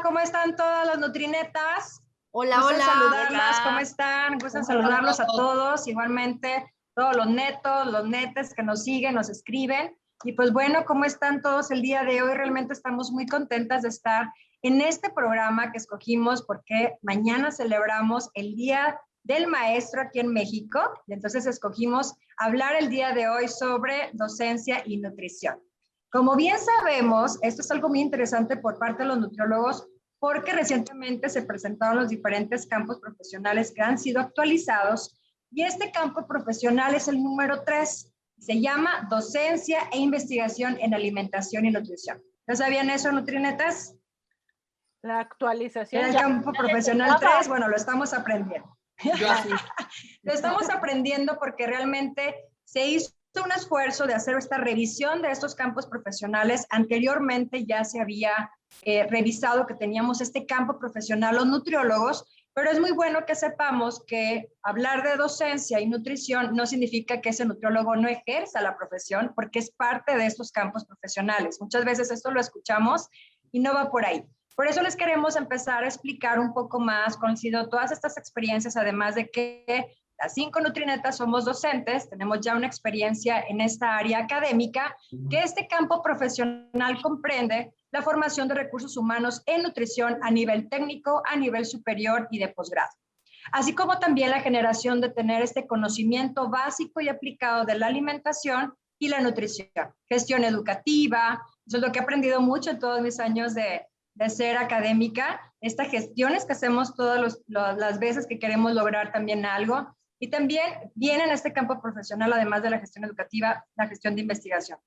¿Cómo están todas las nutrinetas? Hola, Gustan hola. saludarlas, Hola. ¿cómo están? Gustan ¿Cómo saludarlos a estamos? todos, igualmente todos los netos, los netes que nos siguen, nos escriben. Y pues bueno, ¿cómo están todos el día de hoy? Realmente estamos muy contentas de estar en este programa que escogimos porque mañana celebramos el Día del Maestro aquí en México. Y entonces escogimos hablar el día de hoy sobre docencia y nutrición. Como bien sabemos, esto es algo muy interesante por parte de los nutriólogos porque recientemente se presentaron los diferentes campos profesionales que han sido actualizados y este campo profesional es el número 3. Se llama Docencia e Investigación en Alimentación y Nutrición. ¿No sabían eso, nutrinetas? La actualización. Era el campo profesional 3, bueno, lo estamos aprendiendo. Yo así. Lo estamos aprendiendo porque realmente se hizo un esfuerzo de hacer esta revisión de estos campos profesionales. Anteriormente ya se había revisado que teníamos este campo profesional los nutriólogos, pero es muy bueno que sepamos que hablar de docencia y nutrición no significa que ese nutriólogo no ejerza la profesión, porque es parte de estos campos profesionales. Muchas veces esto lo escuchamos y no va por ahí. Por eso les queremos empezar a explicar un poco más, conocido todas estas experiencias, además de que las 5 nutrinetas somos docentes, tenemos ya una experiencia en esta área académica, que este campo profesional comprende la formación de recursos humanos en nutrición a nivel técnico, a nivel superior y de posgrado, así como también la generación de tener este conocimiento básico y aplicado de la alimentación y la nutrición, gestión educativa. Eso es lo que he aprendido mucho en todos mis años de ser académica, estas gestiones que hacemos todas las veces que queremos lograr también algo. Y también viene en este campo profesional, además de la gestión educativa, la gestión de investigación.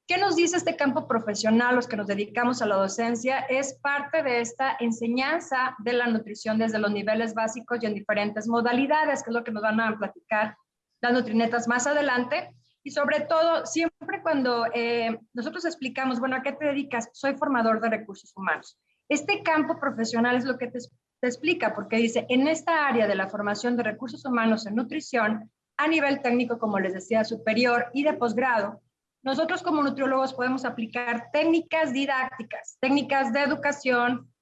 ¿Qué nos dice este campo profesional, los que nos dedicamos a la docencia? Es parte de esta enseñanza de la nutrición desde los niveles básicos y en diferentes modalidades, que es lo que nos van a platicar las nutrinetas más adelante. Y sobre todo, siempre cuando nosotros explicamos, bueno, ¿a qué te dedicas? Soy formador de recursos humanos. Este campo profesional es lo que te explica, porque dice, en esta área de la formación de recursos humanos en nutrición, a nivel técnico, como les decía, superior y de posgrado, nosotros como nutriólogos podemos aplicar técnicas didácticas, técnicas de educación,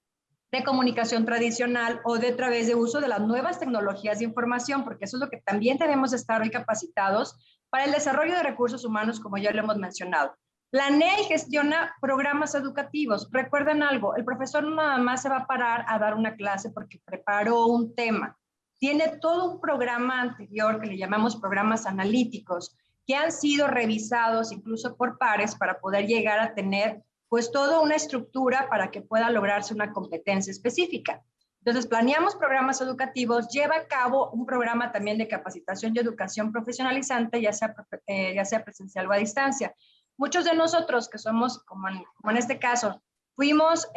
de comunicación tradicional o de través de uso de las nuevas tecnologías de información, porque eso es lo que también debemos estar hoy capacitados para el desarrollo de recursos humanos, como ya lo hemos mencionado. Planea y gestiona programas educativos. Recuerden algo, el profesor no nada más se va a parar a dar una clase porque preparó un tema. Tiene todo un programa anterior que le llamamos programas analíticos, que han sido revisados incluso por pares para poder llegar a tener pues toda una estructura para que pueda lograrse una competencia específica. Entonces, planeamos programas educativos, lleva a cabo un programa también de capacitación y educación profesionalizante, ya sea presencial o a distancia. Muchos de nosotros que somos, como en este caso, fuimos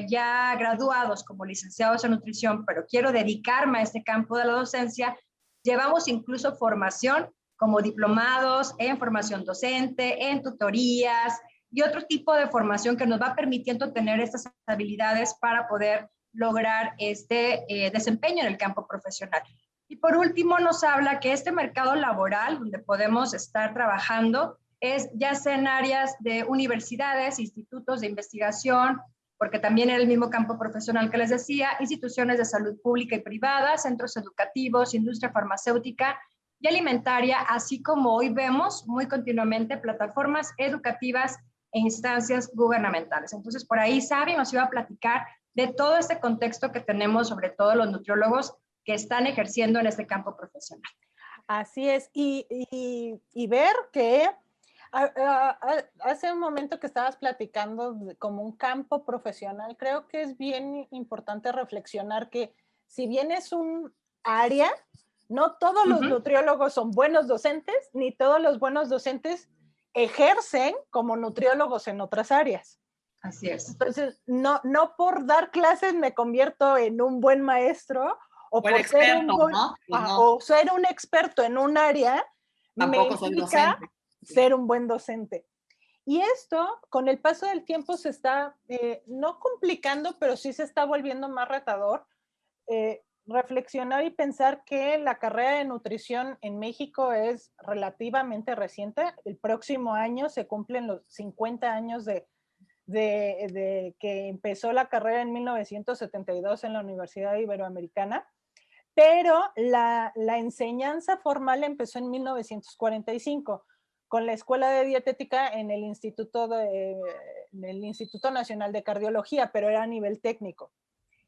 ya graduados como licenciados en nutrición, pero quiero dedicarme a este campo de la docencia, llevamos incluso formación como diplomados en formación docente, en tutorías y otro tipo de formación que nos va permitiendo tener estas habilidades para poder lograr este desempeño en el campo profesional. Y por último nos habla que este mercado laboral donde podemos estar trabajando es ya sea en áreas de universidades, institutos de investigación, porque también en el mismo campo profesional que les decía, instituciones de salud pública y privada, centros educativos, industria farmacéutica y alimentaria, así como hoy vemos muy continuamente plataformas educativas e instancias gubernamentales. Entonces, por ahí Sabi nos iba a platicar de todo este contexto que tenemos, sobre todo los nutriólogos que están ejerciendo en este campo profesional. Así es, y ver que hace un momento que estabas platicando como un campo profesional, creo que es bien importante reflexionar que si bien es un área, no todos los nutriólogos son buenos docentes, ni todos los buenos docentes ejercen como nutriólogos en otras áreas. Así es. Entonces, no por dar clases me convierto en un buen maestro o por experto, ser un buen, ¿no? Pues no. o ser un experto en un área, tampoco me implica soy docente. Ser un buen docente. Y esto, con el paso del tiempo, se está no complicando, pero sí se está volviendo más retador. Reflexionar y pensar que la carrera de nutrición en México es relativamente reciente. El próximo año se cumplen los 50 años de de que empezó la carrera en 1972 en la Universidad Iberoamericana, pero la enseñanza formal empezó en 1945 con la Escuela de Dietética en el Instituto Nacional de Cardiología, pero era a nivel técnico.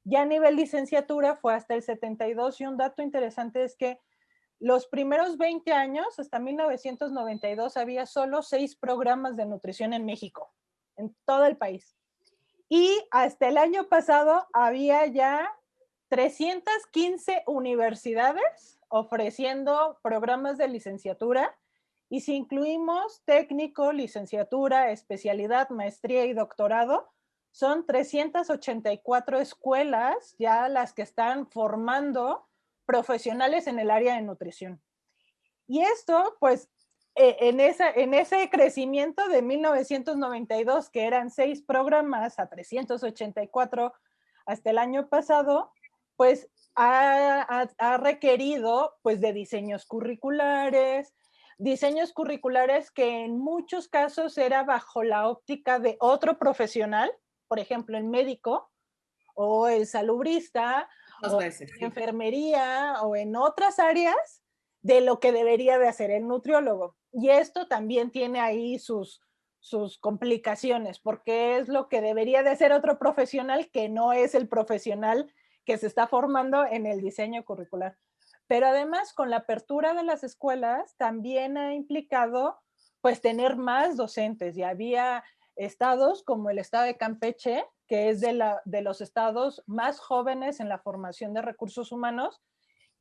Ya a nivel licenciatura fue hasta el 72 y un dato interesante es que los primeros 20 años, hasta 1992, había solo 6 programas de nutrición en México, en todo el país. Y hasta el año pasado había ya 315 universidades ofreciendo programas de licenciatura. Y si incluimos técnico, licenciatura, especialidad, maestría y doctorado, son 384 escuelas ya las que están formando profesionales en el área de nutrición. Y esto, pues, en ese crecimiento de 1992, que eran 6 programas, a 384 hasta el año pasado, pues ha requerido pues de diseños curriculares que en muchos casos era bajo la óptica de otro profesional, por ejemplo, el médico o el salubrista o veces, en enfermería o en otras áreas de lo que debería de hacer el nutriólogo. Y esto también tiene ahí sus complicaciones, porque es lo que debería de hacer otro profesional que no es el profesional que se está formando en el diseño curricular. Pero además, con la apertura de las escuelas, también ha implicado pues tener más docentes. Y había estados como el estado de Campeche, que es de los estados más jóvenes en la formación de recursos humanos,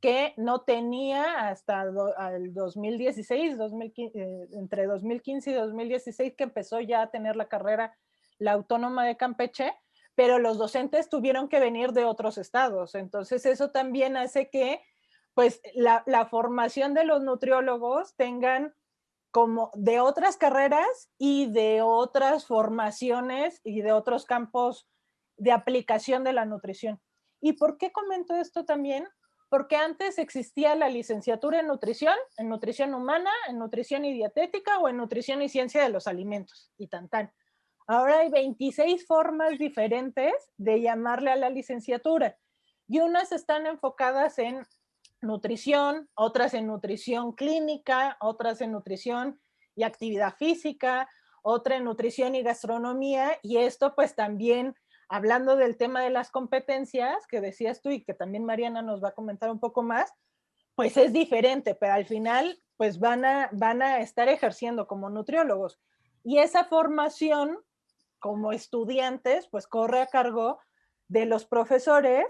que no tenía hasta el 2016, entre 2015 y 2016, que empezó ya a tener la carrera, la autónoma de Campeche, pero los docentes tuvieron que venir de otros estados. Entonces eso también hace que pues la formación de los nutriólogos tengan como de otras carreras y de otras formaciones y de otros campos de aplicación de la nutrición. ¿Y por qué comento esto también? Porque antes existía la licenciatura en nutrición humana, en nutrición y dietética o en nutrición y ciencia de los alimentos y tan. Ahora hay 26 formas diferentes de llamarle a la licenciatura y unas están enfocadas en nutrición, otras en nutrición clínica, otras en nutrición y actividad física, otra en nutrición y gastronomía, y esto pues también hablando del tema de las competencias que decías tú y que también Mariana nos va a comentar un poco más, pues es diferente, pero al final pues van a estar ejerciendo como nutriólogos. Y esa formación como estudiantes pues corre a cargo de los profesores.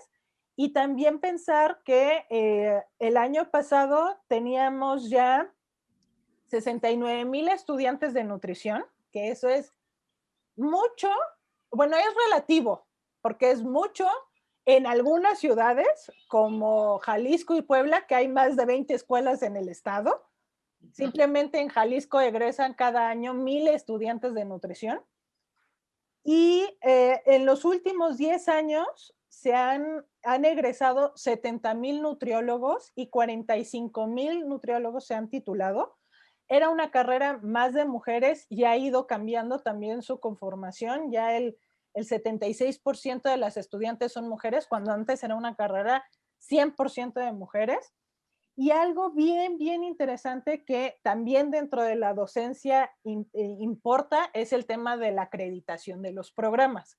Y también pensar que el año pasado teníamos ya 69,000 estudiantes de nutrición, que eso es mucho, bueno, es relativo, porque es mucho en algunas ciudades como Jalisco y Puebla, que hay más de 20 escuelas en el estado. Simplemente en Jalisco egresan cada año 1,000 estudiantes de nutrición. Y en los últimos 10 años se han egresado 70,000 nutriólogos y 45,000 nutriólogos se han titulado. Era una carrera más de mujeres y ha ido cambiando también su conformación. Ya el 76% de las estudiantes son mujeres, cuando antes era una carrera 100% de mujeres. Y algo bien, bien interesante que también dentro de la docencia importa es el tema de la acreditación de los programas.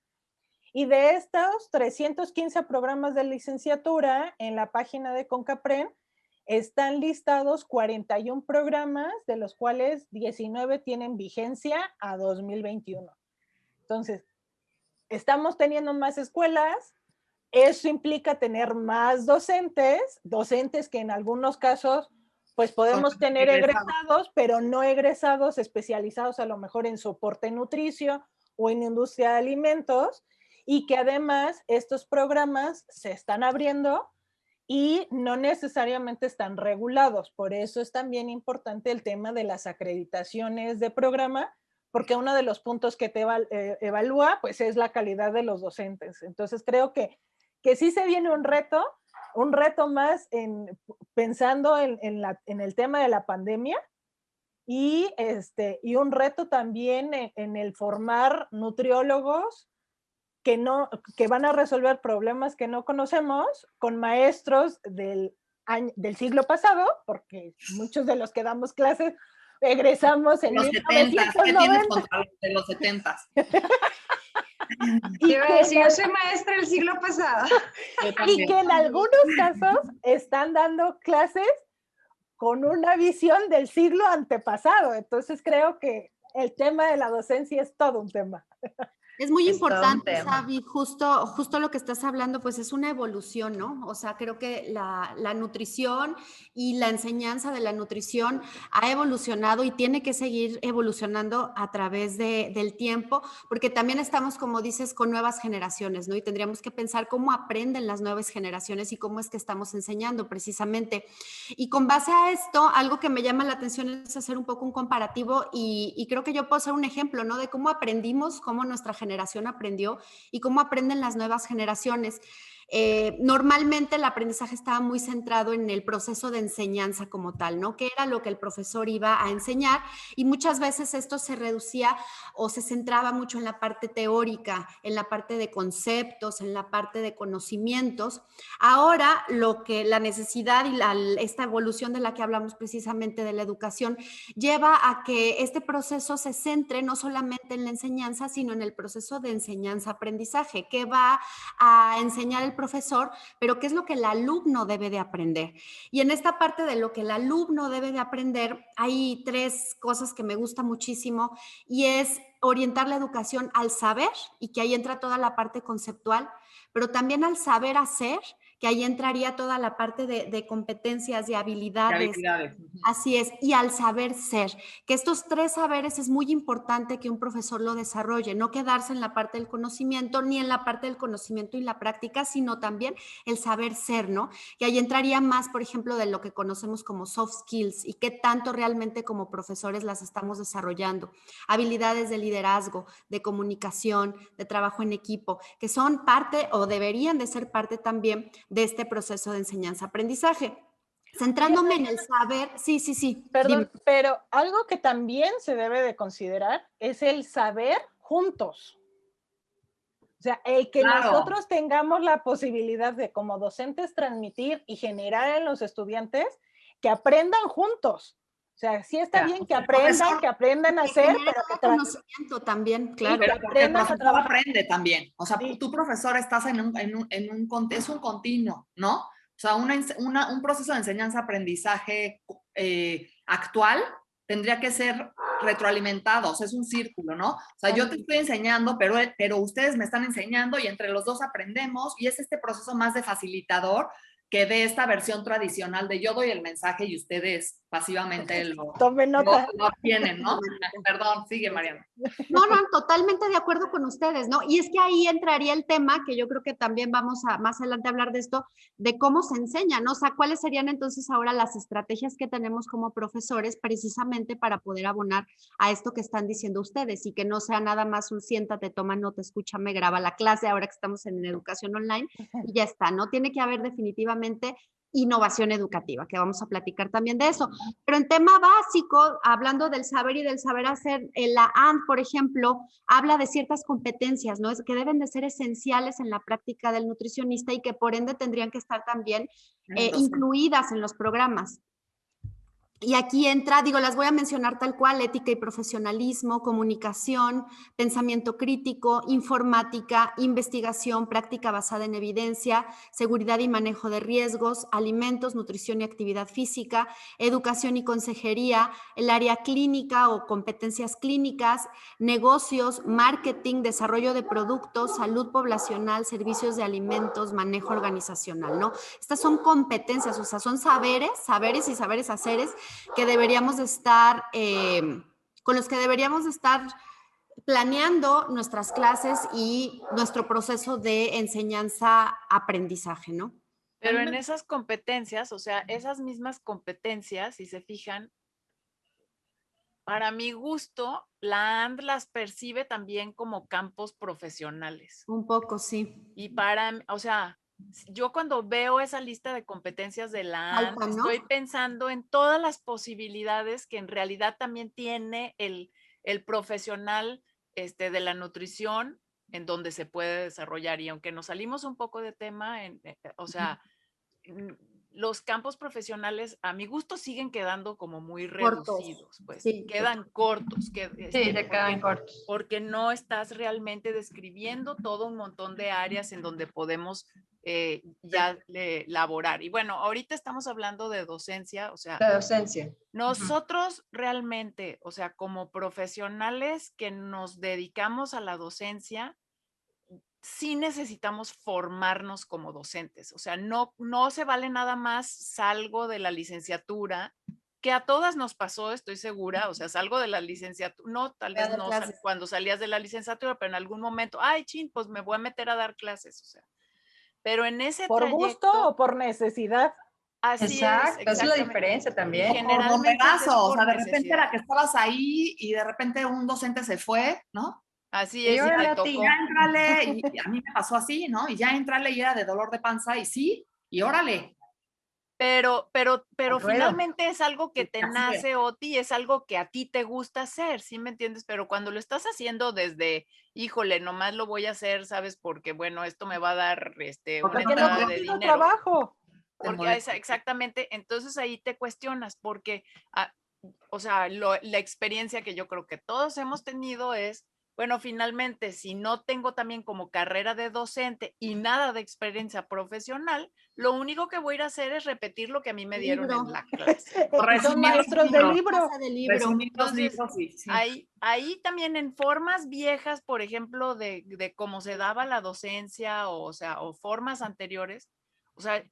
Y de estos 315 programas de licenciatura en la página de CONCAPREN están listados 41 programas, de los cuales 19 tienen vigencia a 2021. Entonces, estamos teniendo más escuelas. Eso implica tener más docentes que en algunos casos pues podemos tener egresados, pero no egresados especializados a lo mejor en soporte nutricio o en industria de alimentos, y que además estos programas se están abriendo y no necesariamente están regulados. Por eso es también importante el tema de las acreditaciones de programa, porque uno de los puntos que te evalúa pues es la calidad de los docentes. Entonces creo que sí se viene un reto más pensando en el tema de la pandemia, y un reto también en el formar nutriólogos que van a resolver problemas que no conocemos con maestros del siglo pasado, porque muchos de los que damos clases egresamos en Los 70s, ¿qué tienes contra los de los 70s? Iba a decir, yo soy maestra del siglo pasado. Y que en algunos casos están dando clases con una visión del siglo antepasado. Entonces creo que el tema de la docencia es todo un tema. Es muy importante, Sabi, justo lo que estás hablando, pues es una evolución, ¿no? O sea, creo que la nutrición y la enseñanza de la nutrición ha evolucionado y tiene que seguir evolucionando a través del tiempo, porque también estamos, como dices, con nuevas generaciones, ¿no? Y tendríamos que pensar cómo aprenden las nuevas generaciones y cómo es que estamos enseñando precisamente. Y con base a esto, algo que me llama la atención es hacer un poco un comparativo y creo que yo puedo ser un ejemplo, ¿no? De cómo aprendimos, cómo nuestra generación aprendió y cómo aprenden las nuevas generaciones. Normalmente el aprendizaje estaba muy centrado en el proceso de enseñanza como tal, ¿no? ¿Qué era lo que el profesor iba a enseñar? Y muchas veces esto se reducía o se centraba mucho en la parte teórica, en la parte de conceptos, en la parte de conocimientos. Ahora lo que la necesidad y esta evolución de la que hablamos precisamente de la educación lleva a que este proceso se centre no solamente en la enseñanza, sino en el proceso de enseñanza-aprendizaje. ¿Qué va a enseñar el profesor? Pero ¿qué es lo que el alumno debe de aprender? Y en esta parte de lo que el alumno debe de aprender, hay 3 cosas que me gusta muchísimo y es orientar la educación al saber, y que ahí entra toda la parte conceptual, pero también al saber hacer, que ahí entraría toda la parte de competencias y habilidades. Así es, y al saber ser, que estos 3 saberes es muy importante que un profesor lo desarrolle, no quedarse en la parte del conocimiento, ni en la parte del conocimiento y la práctica, sino también el saber ser, ¿no? Que ahí entraría más, por ejemplo, de lo que conocemos como soft skills y qué tanto realmente como profesores las estamos desarrollando. Habilidades de liderazgo, de comunicación, de trabajo en equipo, que son parte o deberían de ser parte también de este proceso de enseñanza-aprendizaje. Centrándome en el saber, sí. Perdón, pero algo que también se debe de considerar es el saber juntos. O sea, el que nosotros tengamos la posibilidad de como docentes transmitir y generar en los estudiantes que aprendan juntos. O sea, sí está bien que aprendan a hacer, pero que conocimiento también, claro. Pero el profesor aprende también. O sea, tu profesor estás es un continuo, ¿no? O sea, un proceso de enseñanza-aprendizaje actual tendría que ser retroalimentado, o sea, es un círculo, ¿no? O sea, yo te estoy enseñando, pero ustedes me están enseñando y entre los dos aprendemos y es este proceso más de facilitador que de esta versión tradicional de yo doy el mensaje y ustedes pasivamente lo obtienen, ¿no? Perdón, sigue, Mariana. No, totalmente de acuerdo con ustedes, ¿no? Y es que ahí entraría el tema, que yo creo que también vamos a más adelante a hablar de esto, de cómo se enseña, ¿no? O sea, ¿cuáles serían entonces ahora las estrategias que tenemos como profesores precisamente para poder abonar a esto que están diciendo ustedes y que no sea nada más un siéntate, toma nota, escúchame, graba la clase, ahora que estamos en educación online y ya está, ¿no? Tiene que haber definitivamente innovación educativa, que vamos a platicar también de eso. Pero en tema básico, hablando del saber y del saber hacer, la AND, por ejemplo, habla de ciertas competencias, ¿no? Que deben de ser esenciales en la práctica del nutricionista y que por ende tendrían que estar también incluidas en los programas. Y aquí entra, las voy a mencionar tal cual: ética y profesionalismo, comunicación, pensamiento crítico, informática, investigación, práctica basada en evidencia, seguridad y manejo de riesgos, alimentos, nutrición y actividad física, educación y consejería, el área clínica o competencias clínicas, negocios, marketing, desarrollo de productos, salud poblacional, servicios de alimentos, manejo organizacional, ¿no? Estas son competencias, o sea, son saberes y saberes haceres que deberíamos de estar, con los que deberíamos de estar planeando nuestras clases y nuestro proceso de enseñanza-aprendizaje, ¿no? Pero en esas competencias, o sea, esas mismas competencias, si se fijan, para mi gusto, la AND las percibe también como campos profesionales. Un poco, sí. Y o sea, yo cuando veo esa lista de competencias de la ANT, Falta, ¿no? estoy pensando en todas las posibilidades que en realidad también tiene el profesional de la nutrición en donde se puede desarrollar. Y aunque nos salimos un poco de tema, o sea, los campos profesionales a mi gusto siguen quedando como muy Cortos. reducidos, pues Sí, quedan cortos, Sí, te quedan cortos. porque no estás realmente describiendo todo un montón de áreas en donde podemos ya laborar. Y bueno, ahorita estamos hablando de docencia, o sea, La docencia. nosotros realmente, o sea, como profesionales que nos dedicamos a la docencia, sí necesitamos formarnos como docentes. O sea, no se vale nada más salgo de la licenciatura, que a todas nos pasó, estoy segura. O sea, salgo de la licenciatura, no, tal vez no cuando salías de la licenciatura, pero en algún momento, ay, chin, pues me voy a meter a dar clases. O sea, pero en ese ¿Por trayecto, gusto o por necesidad? Así Exacto, esa es la exactamente. diferencia también. Y generalmente Por es o sea, por de repente necesidad. era que estabas ahí y de repente un docente se fue, ¿no? Así Y es, y órale te a ti. tocó. Ya entrale, y a mí me pasó así, ¿no? Y ya entrale y era de dolor de panza y sí, y órale. Pero Al ruedo. finalmente es algo que te Así es. nace, Oti, es algo que a ti te gusta hacer, ¿sí me entiendes? Pero cuando lo estás haciendo desde, híjole, nomás lo voy a hacer, ¿sabes? Porque, bueno, esto me va a dar una Porque Porque no entrada de consigo dinero. trabajo. Porque exactamente, entonces ahí te cuestionas, porque, o sea, la experiencia que yo creo que todos hemos tenido es, bueno, finalmente, si no tengo también como carrera de docente y nada de experiencia profesional, lo único que voy a ir a hacer es repetir lo que a mí me dieron en la clase. Son Resumir los maestros de libros. libro. Casa de libro. Resumir los Entonces, libros, sí. ahí también en formas viejas, por ejemplo, de cómo se daba la docencia, o sea, o formas anteriores. O sea,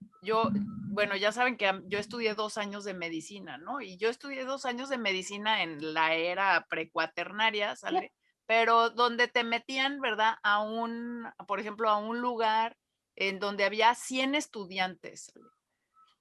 bueno, ya saben que yo estudié 2 años de medicina, ¿no? Y yo estudié 2 años de medicina en la era precuaternaria, ¿sale? Pero donde te metían, ¿verdad? Por ejemplo, a un lugar en donde había 100 estudiantes, ¿sale?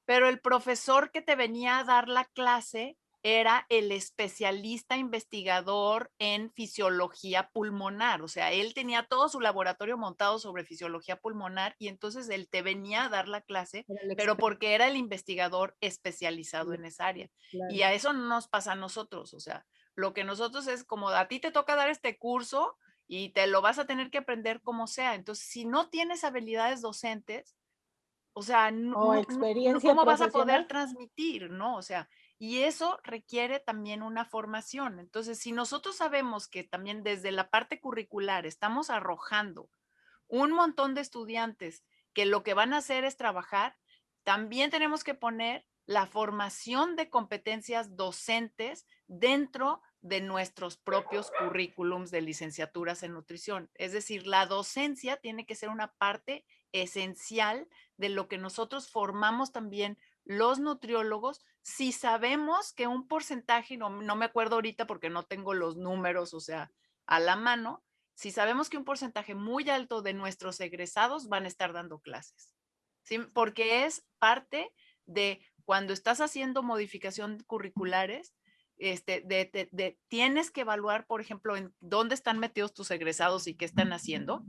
Pero el profesor que te venía a dar la clase era el especialista investigador en fisiología pulmonar. O sea, él tenía todo su laboratorio montado sobre fisiología pulmonar y entonces él te venía a dar la clase, pero porque era el investigador especializado en esa área. Claro. Y a eso no nos pasa a nosotros. O sea, lo que nosotros es como a ti te toca dar este curso y te lo vas a tener que aprender como sea. Entonces, si no tienes habilidades docentes, o sea, experiencia ¿cómo vas a poder profesional. transmitir, no? O sea, y eso requiere también una formación. Entonces, si nosotros sabemos que también desde la parte curricular estamos arrojando un montón de estudiantes que lo que van a hacer es trabajar, también tenemos que poner la formación de competencias docentes dentro de nuestros propios currículums de licenciaturas en nutrición. Es decir, la docencia tiene que ser una parte esencial de lo que nosotros formamos también los nutriólogos, si sabemos que un porcentaje, no me acuerdo ahorita porque no tengo los números, o sea, a la mano, si sabemos que un porcentaje muy alto de nuestros egresados van a estar dando clases, ¿sí? Porque es parte de cuando estás haciendo modificación curriculares, tienes que evaluar, por ejemplo, en dónde están metidos tus egresados y qué están haciendo,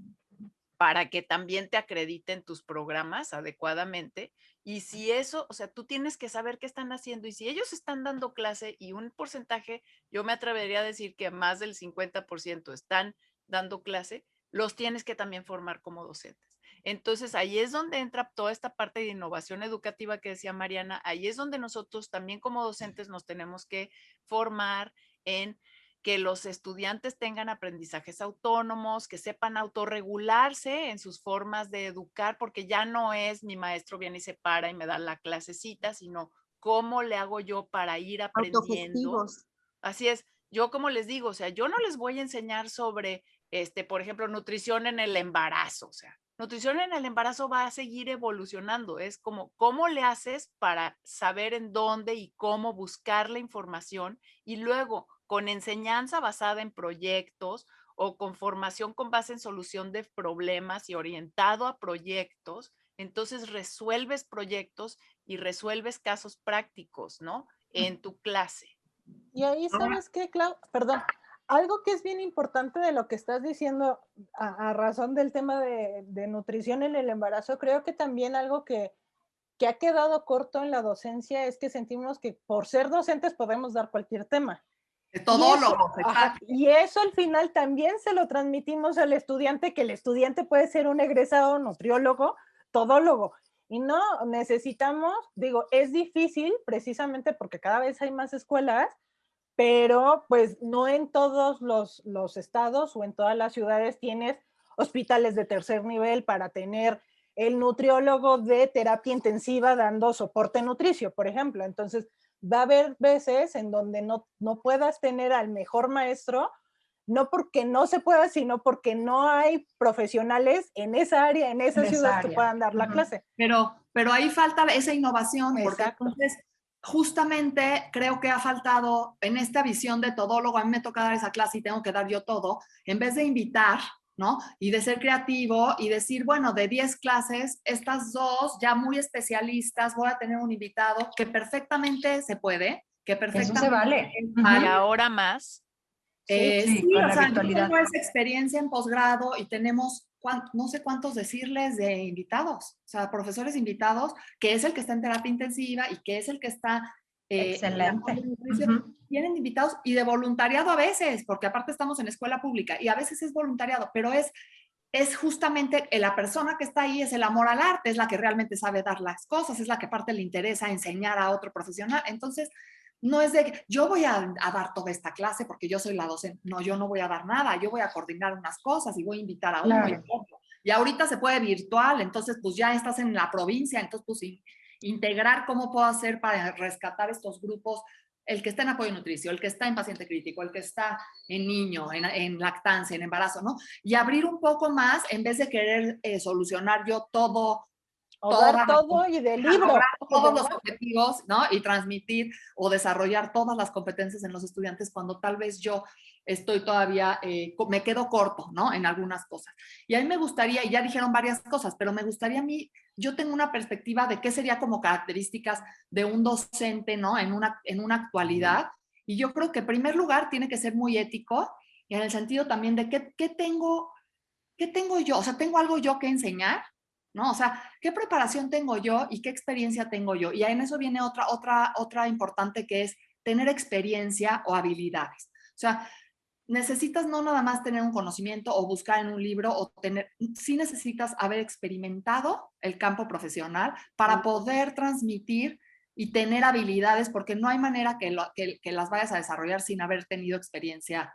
para que también te acrediten tus programas adecuadamente. Y si eso, o sea, tú tienes que saber qué están haciendo. Y si ellos están dando clase y un porcentaje, yo me atrevería a decir que más del 50% están dando clase, los tienes que también formar como docentes. Entonces, ahí es donde entra toda esta parte de innovación educativa que decía Mariana. Ahí es donde nosotros también como docentes nos tenemos que formar en que los estudiantes tengan aprendizajes autónomos, que sepan autorregularse en sus formas de educar, porque ya no es mi maestro viene y se para y me da la clasecita, sino cómo le hago yo para ir aprendiendo. Así es, yo como les digo, o sea, yo no les voy a enseñar sobre, por ejemplo, nutrición en el embarazo, o sea, nutrición en el embarazo va a seguir evolucionando, es como cómo le haces para saber en dónde y cómo buscar la información y luego con enseñanza basada en proyectos o con formación con base en solución de problemas y orientado a proyectos, entonces resuelves proyectos y resuelves casos prácticos, ¿no? En tu clase. Y ahí, ¿sabes qué, Clau? Perdón. algo que es bien importante de lo que estás diciendo a razón del tema de nutrición en el embarazo, creo que también algo que ha quedado corto en la docencia es que sentimos que por ser docentes podemos dar cualquier tema. Todólogos, y eso al final también se lo transmitimos al estudiante, que el estudiante puede ser un egresado nutriólogo, todólogo. Y no necesitamos, digo, es difícil precisamente porque cada vez hay más escuelas, pero pues no en todos los estados o en todas las ciudades tienes hospitales de tercer nivel para tener el nutriólogo de terapia intensiva dando soporte nutricio, por ejemplo. Entonces, va a haber veces en donde no puedas tener al mejor maestro, no porque no se pueda, sino porque no hay profesionales en esa área, en esa ciudad que puedan dar la clase. Pero ahí falta esa innovación, porque entonces justamente creo que ha faltado en esta visión de todólogo. A mí me toca dar esa clase y tengo que dar yo todo, en vez de invitar, ¿no? Y de ser creativo y decir, bueno, de 10 clases, estas 2 ya muy especialistas, voy a tener un invitado que perfectamente se puede, que perfectamente eso se vale. Y ahora más. Sí, o sea, yo tengo esa experiencia en posgrado y tenemos no sé cuántos decirles de invitados, o sea, profesores invitados, que es el que está en terapia intensiva y que es el que está excelente. Tienen invitados y de voluntariado a veces, porque aparte estamos en escuela pública y a veces es voluntariado, pero es justamente la persona que está ahí, es el amor al arte, es la que realmente sabe dar las cosas, es la que aparte le interesa enseñar a otro profesional. Entonces, no es de, yo voy a dar toda esta clase porque yo soy la docente. No, yo no voy a dar nada, yo voy a coordinar unas cosas y voy a invitar a uno y a otro. Y ahorita se puede virtual, entonces pues ya estás en la provincia, entonces pues integrar cómo puedo hacer para rescatar estos grupos, el que está en apoyo nutricio, el que está en paciente crítico, el que está en niño, en lactancia, en embarazo, ¿no? Y abrir un poco más en vez de querer solucionar yo todo. Dar todo y de libro. Todos los objetivos, ¿no? Y transmitir o desarrollar todas las competencias en los estudiantes cuando tal vez yo estoy todavía, me quedo corto, ¿no? En algunas cosas. Y a mí me gustaría, y ya dijeron varias cosas, pero me gustaría a mí, yo tengo una perspectiva de qué sería como características de un docente, ¿no? En una actualidad. Y yo creo que en primer lugar tiene que ser muy ético, y en el sentido también de qué tengo yo, o sea, tengo algo yo que enseñar, ¿no? O sea, ¿qué preparación tengo yo y qué experiencia tengo yo? Y en eso viene otra importante, que es tener experiencia o habilidades. O sea, necesitas no nada más tener un conocimiento o buscar en un libro o sí necesitas haber experimentado el campo profesional para poder transmitir y tener habilidades, porque no hay manera que las vayas a desarrollar sin haber tenido experiencia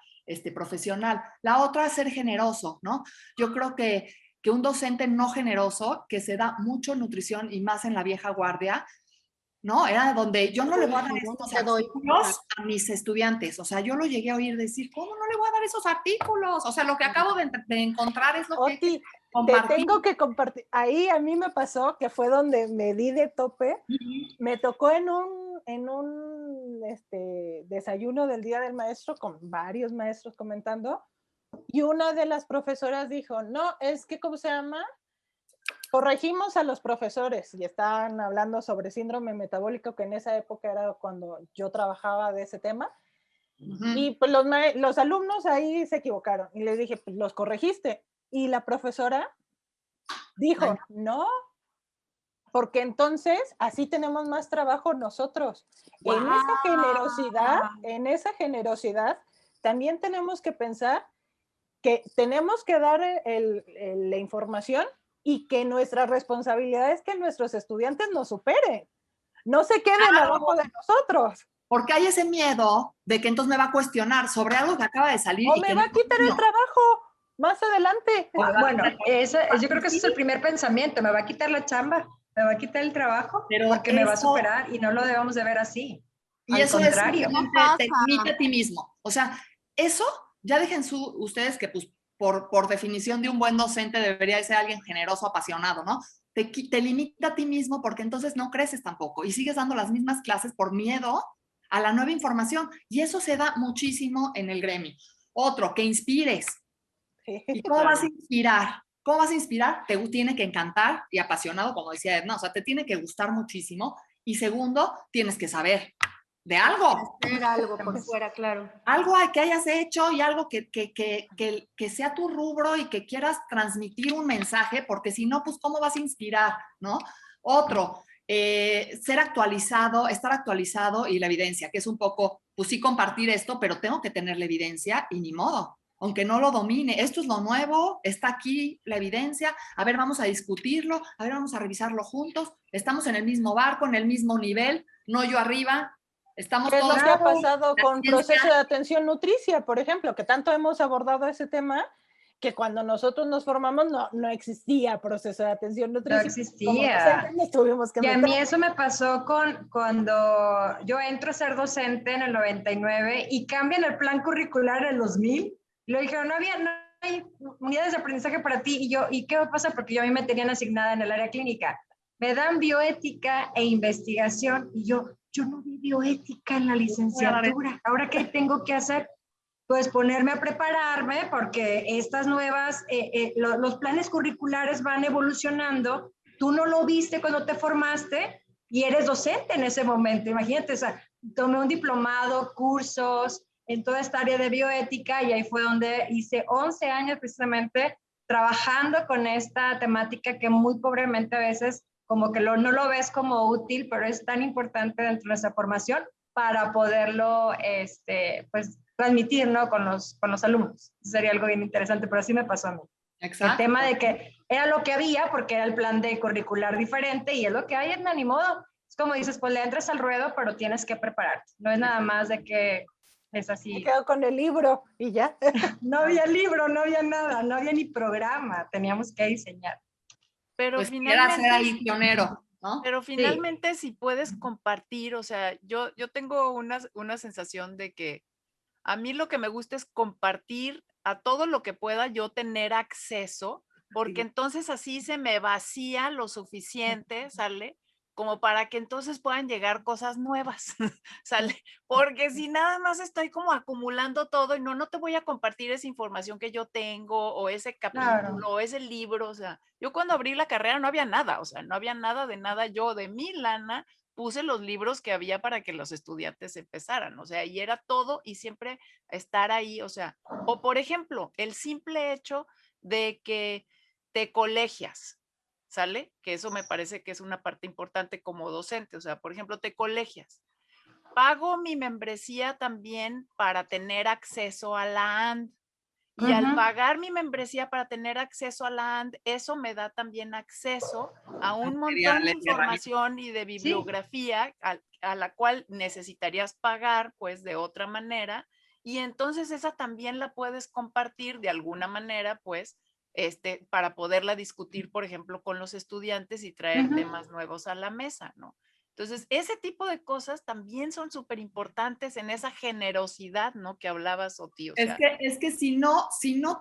profesional. La otra es ser generoso, ¿no? Yo creo que un docente no generoso, que se da mucho nutrición y más en la vieja guardia, ¿no? Era donde yo no le voy a dar estos artículos a mis estudiantes. O sea, yo lo llegué a oír decir, ¿cómo no le voy a dar esos artículos? O sea, lo que acabo de encontrar es lo que compartir. Te tengo que compartir. Ahí a mí me pasó que fue donde me di de tope. Me tocó en un desayuno del Día del Maestro con varios maestros comentando, y una de las profesoras dijo, no, es que, ¿cómo se llama? Corregimos a los profesores y estaban hablando sobre síndrome metabólico, que en esa época era cuando yo trabajaba de ese tema. Y pues los alumnos ahí se equivocaron y les dije, pues los corregiste. Y la profesora dijo, no, porque entonces así tenemos más trabajo nosotros. Wow. En esa generosidad también tenemos que pensar que tenemos que dar la información y que nuestra responsabilidad es que nuestros estudiantes nos superen, no se queden abajo de nosotros. Porque hay ese miedo de que entonces me va a cuestionar sobre algo que acaba de salir. O me va a quitar el trabajo más adelante. Bueno, yo creo que ese es el primer pensamiento, me va a quitar la chamba, me va a quitar el trabajo, porque me va a superar, y no lo debemos de ver así. Y al eso contrario. Te limita a ti mismo. O sea, eso, ya dejen ustedes que pues por definición de un buen docente debería ser alguien generoso, apasionado, ¿no? Te limita a ti mismo, porque entonces no creces tampoco y sigues dando las mismas clases por miedo a la nueva información, y eso se da muchísimo en el gremio. Otro, que inspires. ¿Y cómo vas a inspirar? ¿Cómo vas a inspirar? Te tiene que encantar y apasionado, como decía Edna, o sea, te tiene que gustar muchísimo. Y segundo, tienes que saber. de algo. Hacer algo por fuera, claro. Algo que hayas hecho y algo que sea tu rubro y que quieras transmitir un mensaje, porque si no, pues ¿cómo vas a inspirar, no? Otro, estar actualizado y la evidencia, que es un poco, pues sí compartir esto, pero tengo que tener la evidencia y ni modo, aunque no lo domine. Esto es lo nuevo, está aquí la evidencia, a ver, vamos a discutirlo, a ver, vamos a revisarlo juntos, estamos en el mismo barco, en el mismo nivel, no yo arriba. Estamos ¿Qué es todos. lo que ha pasado con proceso de atención nutricia, por ejemplo, que tanto hemos abordado ese tema, que cuando nosotros nos formamos no existía proceso de atención nutricia? No existía. Nos tuvimos que y meter. A mí eso me pasó cuando yo entro a ser docente en el 99 y cambian el plan curricular en el 2000. Y lo dijeron, no hay unidades de aprendizaje para ti. Y yo, ¿y qué pasa? Porque a mí me tenían asignada en el área clínica. Me dan bioética e investigación y yo no vi bioética en la licenciatura. ¿Ahora qué tengo que hacer? Pues ponerme a prepararme porque estas nuevas, los planes curriculares van evolucionando. Tú no lo viste cuando te formaste y eres docente en ese momento. Imagínate, o sea, tomé un diplomado, cursos en toda esta área de bioética y ahí fue donde hice 11 años precisamente trabajando con esta temática que muy pobremente a veces como que no lo ves como útil, pero es tan importante dentro de nuestra formación para poderlo pues, transmitir, ¿no? con los alumnos. Eso sería algo bien interesante, pero así me pasó a mí. Exacto. El tema de que era lo que había, porque era el plan de curricular diferente, y es lo que hay, no, ni modo. Es como dices, pues le entras al ruedo, pero tienes que prepararte. No es nada más de que es así. Me quedo con el libro y ya. No había libro, no había nada, no había ni programa, teníamos que diseñar. Pero pues finalmente ser ahí pionero, ¿no? Pero finalmente si puedes compartir, o sea, yo tengo una sensación de que a mí lo que me gusta es compartir a todo lo que pueda yo tener acceso, porque entonces así se me vacía lo suficiente, ¿sale? Como para que entonces puedan llegar cosas nuevas, ¿sale? Porque si nada más estoy como acumulando todo y no te voy a compartir esa información que yo tengo o ese capítulo o ese libro, o sea, yo cuando abrí la carrera no había nada, o sea, no había nada de nada, yo de mi lana puse los libros que había para que los estudiantes empezaran, o sea, y era todo y siempre estar ahí, o sea, o por ejemplo, el simple hecho de que te colegias, ¿sale? Que eso me parece que es una parte importante como docente, o sea, por ejemplo, te colegias. Pago mi membresía también para tener acceso a la AND. Y al pagar mi membresía para tener acceso a la AND, eso me da también acceso a un montón de información y de bibliografía a la cual necesitarías pagar, pues, de otra manera. Y entonces esa también la puedes compartir de alguna manera, pues, para poderla discutir, por ejemplo, con los estudiantes y traer temas nuevos a la mesa, ¿no? Entonces, ese tipo de cosas también son súper importantes en esa generosidad, ¿no? Que hablabas, Oti. O sea, es que si no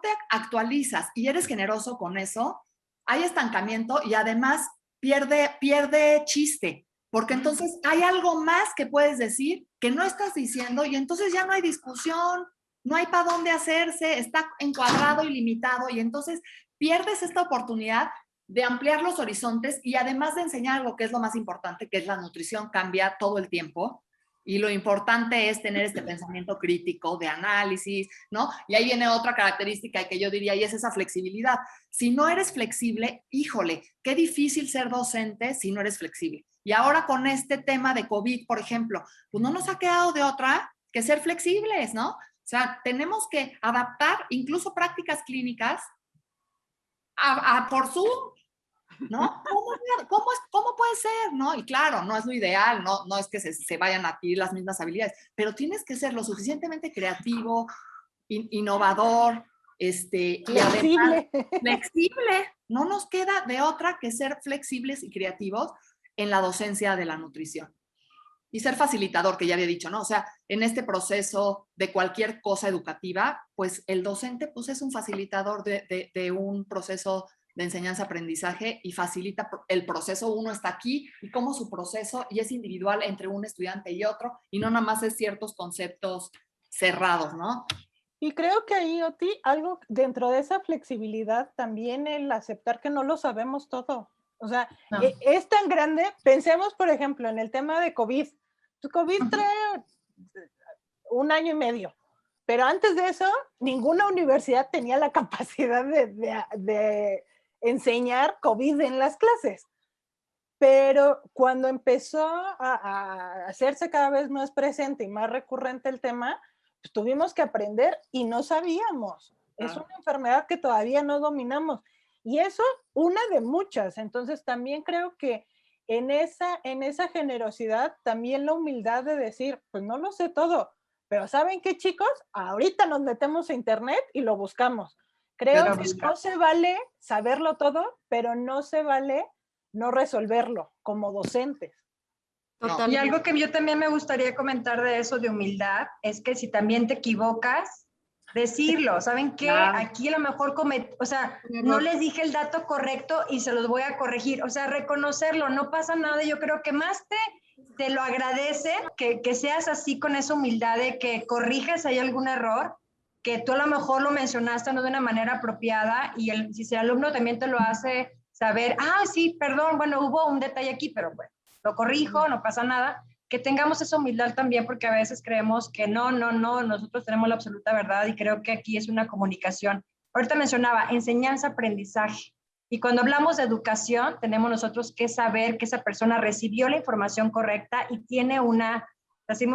te actualizas y eres generoso con eso, hay estancamiento y además pierde chiste, porque entonces hay algo más que puedes decir que no estás diciendo y entonces ya no hay discusión, no hay para dónde hacerse, está encuadrado y limitado y entonces pierdes esta oportunidad de ampliar los horizontes y además de enseñar algo que es lo más importante, que es la nutrición, cambia todo el tiempo. Y lo importante es tener este pensamiento crítico de análisis, ¿no? Y ahí viene otra característica que yo diría, y es esa flexibilidad. Si no eres flexible, híjole, qué difícil ser docente si no eres flexible. Y ahora con este tema de COVID, por ejemplo, pues no nos ha quedado de otra que ser flexibles, ¿no? O sea, tenemos que adaptar incluso prácticas clínicas por Zoom, ¿no? ¿Cómo puede ser? ¿No? Y claro, no es lo ideal, no es que se vayan a adquirir las mismas habilidades, pero tienes que ser lo suficientemente creativo, innovador, flexible. Y además, flexible. No nos queda de otra que ser flexibles y creativos en la docencia de la nutrición. Y ser facilitador, que ya había dicho, ¿no? O sea, en este proceso de cualquier cosa educativa, pues el docente pues, es un facilitador de un proceso de enseñanza-aprendizaje y facilita el proceso. Uno está aquí y cómo su proceso y es individual entre un estudiante y otro y no nada más es ciertos conceptos cerrados, ¿no? Y creo que ahí, Oti, algo dentro de esa flexibilidad también el aceptar que no lo sabemos todo. O sea, es tan grande, pensemos por ejemplo en el tema de COVID. COVID trae 1 año y medio, pero antes de eso, ninguna universidad tenía la capacidad de enseñar COVID en las clases. Pero cuando empezó a hacerse cada vez más presente y más recurrente el tema, pues tuvimos que aprender y no sabíamos. Es una enfermedad que todavía no dominamos. Y eso, una de muchas. Entonces, también creo que en esa generosidad, también la humildad de decir, pues no lo sé todo, pero ¿saben qué, chicos? Ahorita nos metemos a internet y lo buscamos. Creo que no se vale saberlo todo, pero no se vale no resolverlo como docentes. Y algo que yo también me gustaría comentar de eso de humildad es que si también te equivocas, decirlo. ¿Saben qué? Claro. Aquí a lo mejor no les dije el dato correcto y se los voy a corregir. O sea, reconocerlo, no pasa nada. Yo creo que más te lo agradece que seas así con esa humildad de que corriges ahí algún error, que tú a lo mejor lo mencionaste no de una manera apropiada y si el alumno también te lo hace saber, sí, perdón, bueno, hubo un detalle aquí, pero bueno, lo corrijo, no pasa nada. Que tengamos esa humildad también, porque a veces creemos que no, nosotros tenemos la absoluta verdad y creo que aquí es una comunicación. Ahorita mencionaba enseñanza, aprendizaje. Y cuando hablamos de educación, tenemos nosotros que saber que esa persona recibió la información correcta y tiene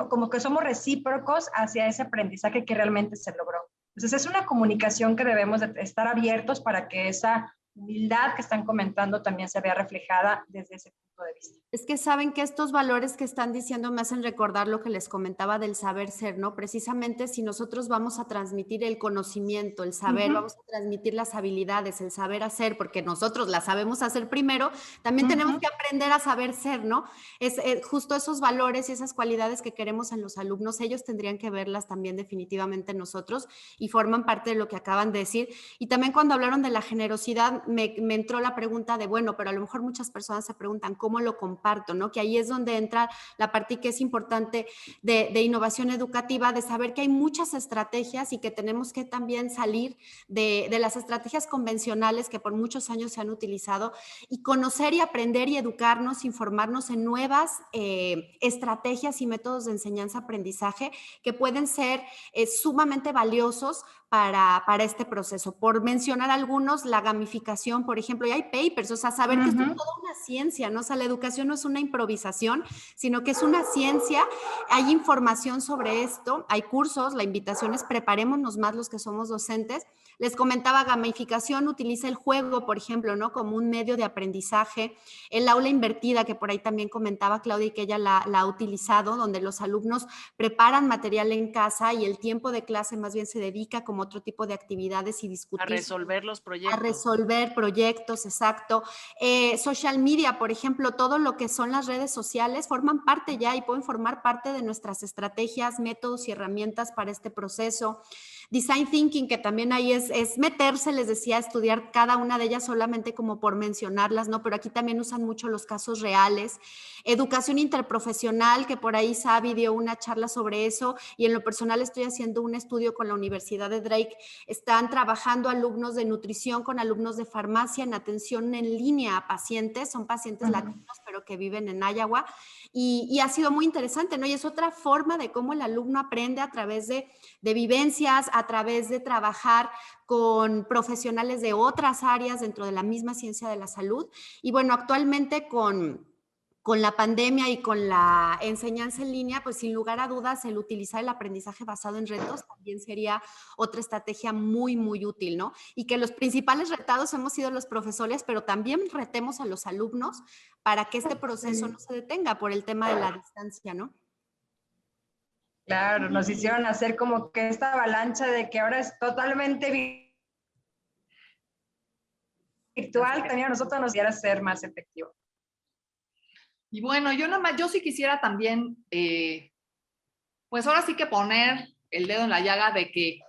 como que somos recíprocos hacia ese aprendizaje que realmente se logró. Entonces es una comunicación que debemos de estar abiertos para que esa humildad que están comentando también se vea reflejada desde ese punto de vista. Es que saben que estos valores que están diciendo me hacen recordar lo que les comentaba del saber ser, ¿no? Precisamente si nosotros vamos a transmitir el conocimiento, el saber, vamos a transmitir las habilidades, el saber hacer, porque nosotros las sabemos hacer primero, también tenemos que aprender a saber ser, ¿no? Es justo esos valores y esas cualidades que queremos en los alumnos, ellos tendrían que verlas también definitivamente en nosotros y forman parte de lo que acaban de decir. Y también cuando hablaron de la generosidad, me entró la pregunta de, bueno, pero a lo mejor muchas personas se preguntan, ¿cómo lo comparto? ¿No? Que ahí es donde entra la parte que es importante de innovación educativa, de saber que hay muchas estrategias y que tenemos que también salir de las estrategias convencionales que por muchos años se han utilizado y conocer y aprender y educarnos, informarnos en nuevas estrategias y métodos de enseñanza-aprendizaje que pueden ser sumamente valiosos para este proceso. Por mencionar algunos, la gamificación, por ejemplo, y hay papers, o sea, saber que esto es toda una ciencia, ¿no? O sea, la educación no es una improvisación, sino que es una ciencia, hay información sobre esto, hay cursos, la invitación es preparémonos más los que somos docentes. Les comentaba, gamificación utiliza el juego, por ejemplo, ¿no? Como un medio de aprendizaje. El aula invertida, que por ahí también comentaba Claudia y que ella la ha utilizado, donde los alumnos preparan material en casa y el tiempo de clase más bien se dedica como otro tipo de actividades y discutir. A resolver los proyectos. A resolver proyectos, exacto. Social media, por ejemplo, todo lo que son las redes sociales forman parte ya y pueden formar parte de nuestras estrategias, métodos y herramientas para este proceso. Design thinking, que también ahí es meterse, les decía, estudiar cada una de ellas solamente como por mencionarlas, ¿no? Pero aquí también usan mucho los casos reales. Educación interprofesional, que por ahí Sabi dio una charla sobre eso y en lo personal estoy haciendo un estudio con la Universidad de Drake. Están trabajando alumnos de nutrición con alumnos de farmacia en atención en línea a pacientes, son pacientes latinos pero que viven en Iowa y ha sido muy interesante, ¿no? Y es otra forma de cómo el alumno aprende a través de vivencias, a través de trabajar con profesionales de otras áreas dentro de la misma ciencia de la salud. Y bueno, actualmente con la pandemia y con la enseñanza en línea, pues sin lugar a dudas el utilizar el aprendizaje basado en retos también sería otra estrategia muy, muy útil, ¿no? Y que los principales retados hemos sido los profesores, pero también retemos a los alumnos para que este proceso no se detenga por el tema de la distancia, ¿no? Claro, nos hicieron hacer como que esta avalancha de que ahora es totalmente virtual, también a nosotros nos iba a ser más efectivo. Y bueno, yo sí quisiera también, pues ahora sí que poner el dedo en la llaga de que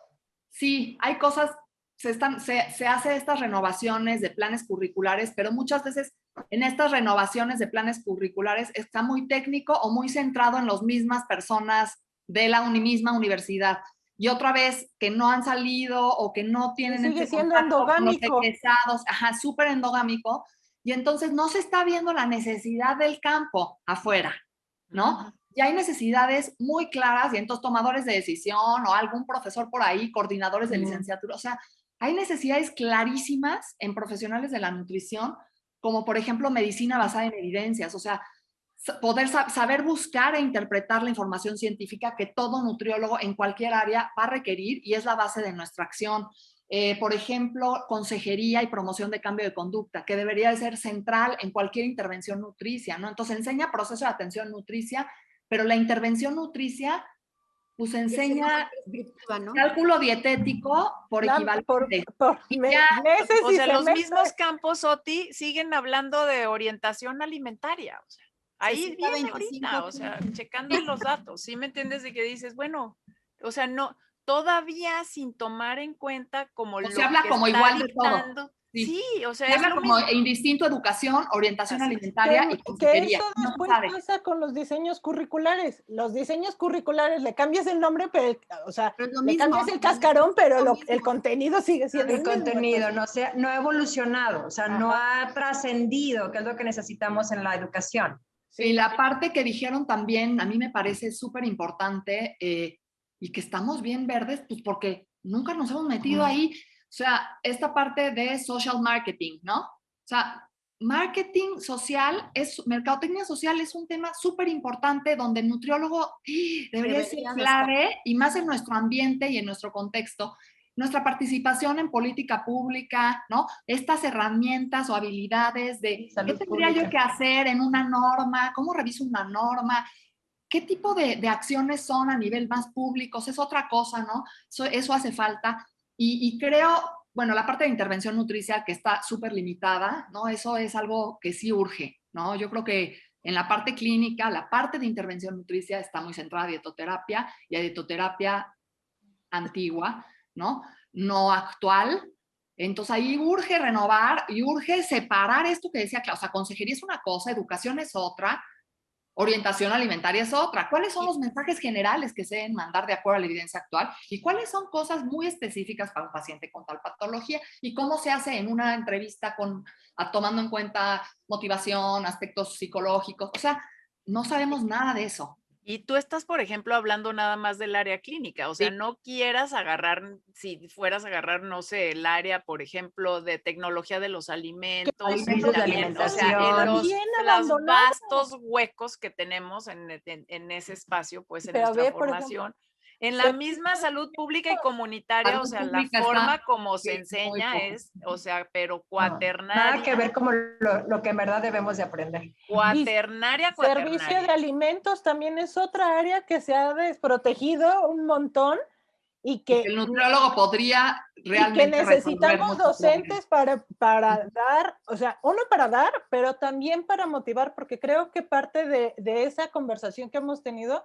sí, hay cosas, se hace estas renovaciones de planes curriculares, pero muchas veces en estas renovaciones de planes curriculares está muy técnico o muy centrado en las mismas personas de la misma universidad. Y otra vez, que no han salido o que no tienen sigue siendo endogámico. Con los egresados, súper endogámico. Y entonces no se está viendo la necesidad del campo afuera, ¿no? y hay necesidades muy claras, y entonces tomadores de decisión o algún profesor por ahí, coordinadores de licenciatura, o sea, hay necesidades clarísimas en profesionales de la nutrición, como por ejemplo medicina basada en evidencias, o sea, poder saber buscar e interpretar la información científica que todo nutriólogo en cualquier área va a requerir y es la base de nuestra acción. Por ejemplo, consejería y promoción de cambio de conducta, que debería de ser central en cualquier intervención nutricia, ¿no? Entonces enseña proceso de atención nutricia, pero la intervención nutricia pues enseña ¿no? cálculo dietético por equivalente. Meses o sea, y los semestres. mismos campos, Oti, siguen hablando de orientación alimentaria. O sea, ahí viene ahorita, o sea, checando los datos, ¿sí me entiendes? De que dices, bueno, o sea, no, todavía sin tomar en cuenta como lo se habla que como está igual dictando. de todo. Sí, o sea, se es habla lo como mismo. indistinto educación, orientación alimentaria y Que consejería. eso No después sabe. pasa con los diseños curriculares. Los diseños curriculares, le cambias el nombre, pero, o sea, le cambias el cascarón, pero el contenido sigue siendo el el mismo. contenido no ha evolucionado, o sea, no ha trascendido, que es lo que necesitamos en la educación. Y la parte que dijeron también, a mí me parece súper importante y que estamos bien verdes, pues porque nunca nos hemos metido ahí. O sea, esta parte de social marketing, ¿no? O sea, marketing social, mercadotecnia social es un tema súper importante donde el nutriólogo debería ser clave y más en nuestro ambiente y en nuestro contexto. Nuestra participación en política pública, ¿no? Estas herramientas o habilidades de qué tendría yo que hacer en una norma, cómo reviso una norma, qué tipo de acciones son a nivel más público, es otra cosa, ¿no? Eso hace falta. Y creo, bueno, la parte de intervención nutricia que está súper limitada, ¿no? Eso es algo que sí urge, ¿no? Yo creo que en la parte clínica, la parte de intervención nutricia está muy centrada a dietoterapia y a dietoterapia antigua, ¿no? No actual. Entonces ahí urge renovar y urge separar esto que decía, o sea, consejería es una cosa, educación es otra, orientación alimentaria es otra. ¿Cuáles son los mensajes generales que se deben mandar de acuerdo a la evidencia actual? ¿Y cuáles son cosas muy específicas para un paciente con tal patología? ¿Y cómo se hace en una entrevista tomando en cuenta motivación, aspectos psicológicos? O sea, no sabemos nada de eso. Y tú estás, por ejemplo, hablando nada más del área clínica, o sea, no quieras agarrar, si fueras a agarrar, no sé, el área, por ejemplo, de tecnología de los alimentos, Alimentos de también, o sea, alimentación. los vastos huecos que tenemos en ese espacio, pues en nuestra formación. En la misma salud pública y comunitaria, o sea, la forma como se enseña es, o sea, pero cuaternaria. Nada que ver como lo que en verdad debemos de aprender. Cuaternaria. Servicio de alimentos también es otra área que se ha desprotegido un montón y que el nutriólogo podría realmente y que necesitamos docentes para dar, o sea, uno para dar, pero también para motivar, porque creo que parte de esa conversación que hemos tenido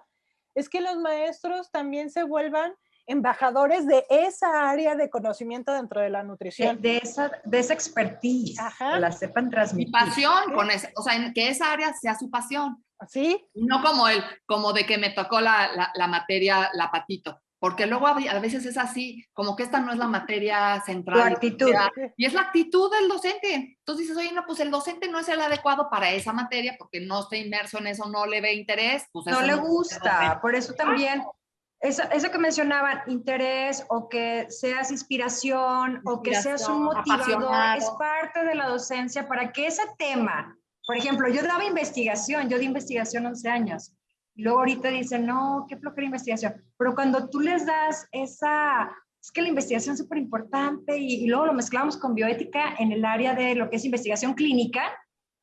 es que los maestros también se vuelvan embajadores de esa área de conocimiento dentro de la nutrición. De esa expertise, que la sepan transmitir. Y pasión con eso, o sea, que esa área sea su pasión. ¿Sí? No como de que me tocó la materia, la patito. Porque luego a veces es así, como que esta no es la materia central. Tu actitud. Y es la actitud del docente. Entonces dices, oye, no, pues el docente no es el adecuado para esa materia porque no está inmerso en eso, no le ve interés. Pues no le gusta, por eso también, eso que mencionaban, interés o que seas inspiración o que seas un motivador, es parte de la docencia para que ese tema, por ejemplo, yo di investigación 11 años. Y luego ahorita dicen, no, qué flojera investigación. Pero cuando tú les das es que la investigación es súper importante y luego lo mezclamos con bioética en el área de lo que es investigación clínica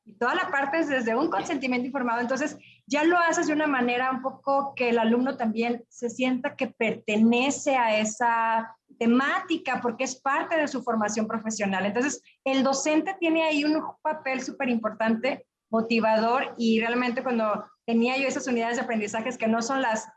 y toda la parte es desde un consentimiento informado. Entonces ya lo haces de una manera un poco que el alumno también se sienta que pertenece a esa temática porque es parte de su formación profesional. Entonces el docente tiene ahí un papel súper importante, motivador, y realmente cuando tenía yo esas unidades de aprendizajes que no son las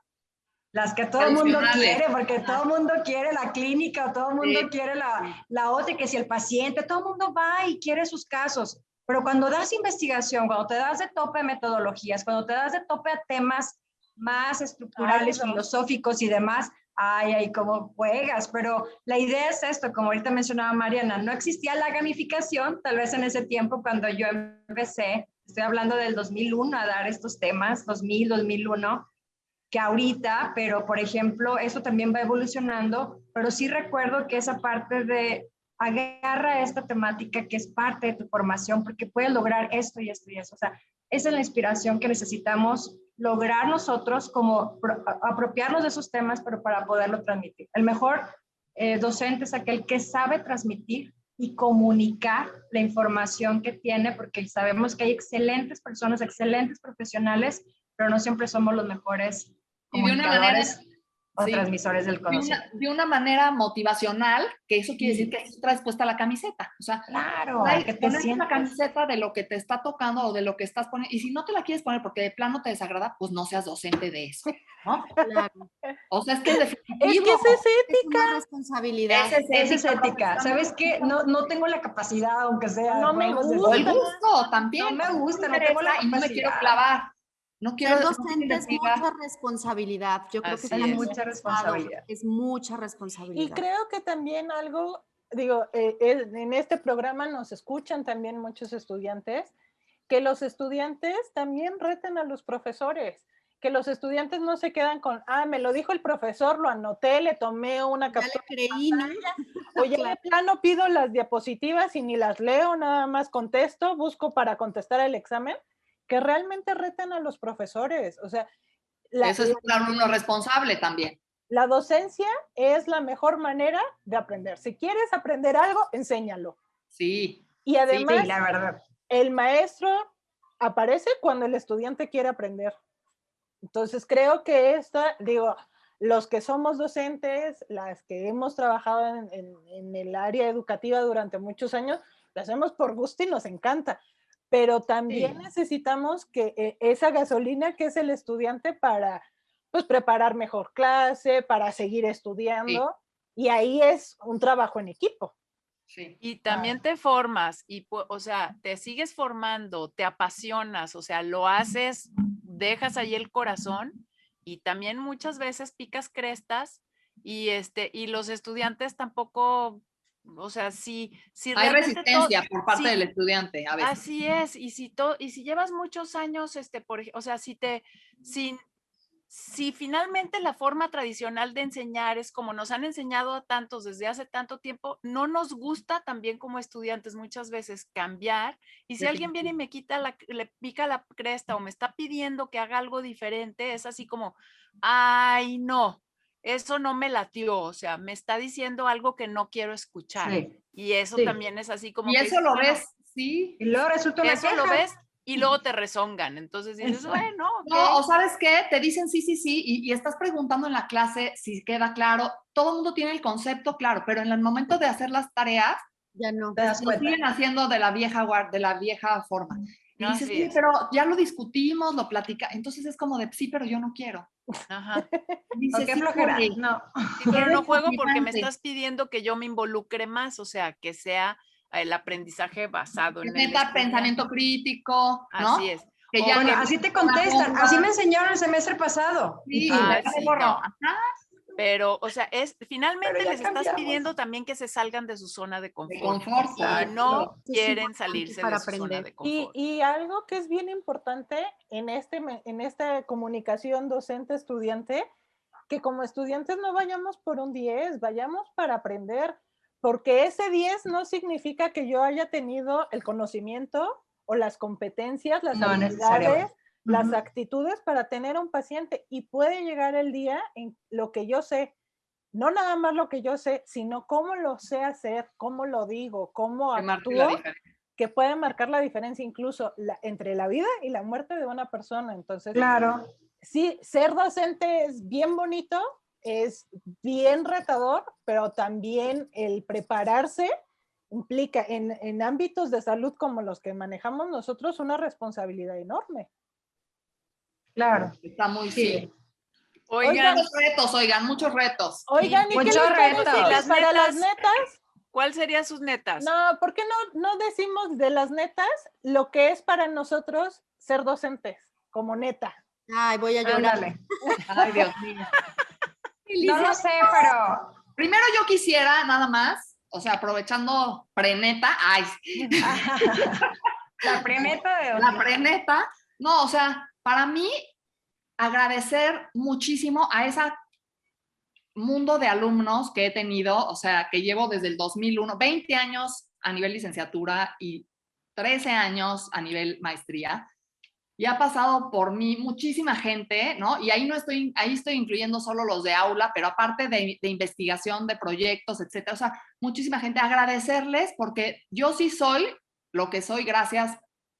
que todo el mundo quiere, porque todo el mundo quiere la clínica, o todo el mundo quiere la otra, que si el paciente, todo el mundo va y quiere sus casos, pero cuando das investigación, cuando te das de tope a metodologías, cuando te das de tope a temas más estructurales, filosóficos y demás, cómo juegas, pero la idea es esto, como ahorita mencionaba Mariana, no existía la gamificación, tal vez en ese tiempo cuando yo empecé, estoy hablando del 2001 a dar estos temas, 2000, 2001, que ahorita, pero por ejemplo, eso también va evolucionando, pero sí recuerdo que esa parte de agarra esta temática que es parte de tu formación porque puedes lograr esto y esto y eso. O sea, esa es la inspiración que necesitamos lograr nosotros como apropiarnos de esos temas, pero para poderlo transmitir. El mejor docente es aquel que sabe transmitir y comunicar la información que tiene, porque sabemos que hay excelentes personas, excelentes profesionales, pero no siempre somos los mejores comunicadores o transmisores del conocimiento. De una manera motivacional, que eso quiere decir que traes puesta la camiseta. O sea, claro, que pones la camiseta de lo que te está tocando o de lo que estás poniendo. Y si no te la quieres poner porque de plano te desagrada, pues no seas docente de eso, ¿no? Claro. O sea, es que es ética. Es una responsabilidad. Esa es ética. ¿Sabes qué? No tengo la capacidad, aunque sea. No me gusta. O el gusto también. No me gusta, no tengo la capacidad. Y no me quiero clavar. No quiero ser docente es mucha responsabilidad. Yo creo que es mucha responsabilidad. Es mucha responsabilidad. Y creo que también algo, digo, en este programa nos escuchan también muchos estudiantes, que los estudiantes también reten a los profesores, que los estudiantes no se quedan con, me lo dijo el profesor, lo anoté, le tomé una captura. Ya le creí, ¿no? Oye, de plano pido las diapositivas y ni las leo, nada más contesto, busco para contestar el examen. Que realmente reten a los profesores. O sea, eso es un alumno responsable también. La docencia es la mejor manera de aprender. Si quieres aprender algo, enséñalo. Sí. Y además, sí, la verdad. El maestro aparece cuando el estudiante quiere aprender. Entonces, creo que los que somos docentes, las que hemos trabajado en el área educativa durante muchos años, lo hacemos por gusto y nos encanta. Pero también necesitamos que esa gasolina que es el estudiante para pues, preparar mejor clase, para seguir estudiando, y ahí es un trabajo en equipo. Sí. Y también te formas, o sea, te sigues formando, te apasionas, o sea, lo haces, dejas ahí el corazón y también muchas veces picas crestas y los estudiantes tampoco... O sea, si hay resistencia por parte del estudiante a veces. Así es, y si llevas muchos años, o sea, si finalmente la forma tradicional de enseñar es como nos han enseñado a tantos desde hace tanto tiempo, no nos gusta también como estudiantes muchas veces cambiar, y si alguien viene y me le pica la cresta o me está pidiendo que haga algo diferente, es así como, ay, no. Eso no me latió, o sea, me está diciendo algo que no quiero escuchar. Sí. Y eso también es así como y que... eso lo ves, sí. Y luego resulta una eso queja. Lo ves y luego te rezongan. Entonces dices, bueno, okay. No, o ¿sabes qué? Te dicen sí, y estás preguntando en la clase si queda claro. Todo el mundo tiene el concepto claro, pero en el momento de hacer las tareas, ya no. Te siguen haciendo de la vieja forma. Y dices, sí, pero ya lo discutimos, lo platicamos. Entonces es como de, sí, pero yo no quiero. Ajá. Dices, qué flojera. No. Sí, pero no juego porque me estás pidiendo que yo me involucre más, o sea, que sea el aprendizaje basado en el pensamiento crítico, ¿no? Así es. Que ya así te contestan, así me enseñaron el semestre pasado. Sí, sí, no. Pero, o sea, finalmente les estás pidiendo también que se salgan de su zona de confort. Y no quieren salirse de su zona de confort. Y algo que es bien importante en esta comunicación docente-estudiante, que como estudiantes no vayamos por un 10, vayamos para aprender, porque ese 10 no significa que yo haya tenido el conocimiento o las competencias, las habilidades, las actitudes para tener un paciente, y puede llegar el día en lo que yo sé, no nada más lo que yo sé, sino cómo lo sé hacer, cómo lo digo, cómo actúo, que puede marcar la diferencia incluso entre la vida y la muerte de una persona. Entonces, claro. Sí, ser docente es bien bonito, es bien retador, pero también el prepararse implica en ámbitos de salud como los que manejamos nosotros una responsabilidad enorme. Claro, está muy bien. Oigan, muchos retos. Oigan, ¿y muchos retos? Para las netas? ¿Cuál serían sus netas? No, ¿por qué no decimos de las netas lo que es para nosotros ser docentes, como neta? Ay, voy a llorar. Ay, Dios mío. No lo sé, pero... Primero yo quisiera, nada más, o sea, aprovechando preneta, La preneta de La preneta. No, o sea, para mí, agradecer muchísimo a ese mundo de alumnos que he tenido, o sea, que llevo desde el 2001, 20 años a nivel licenciatura y 13 años a nivel maestría. Y ha pasado por mí muchísima gente, ¿no? Y ahí estoy incluyendo solo los de aula, pero aparte de investigación, de proyectos, etcétera. O sea, muchísima gente. Agradecerles porque yo sí soy lo que soy gracias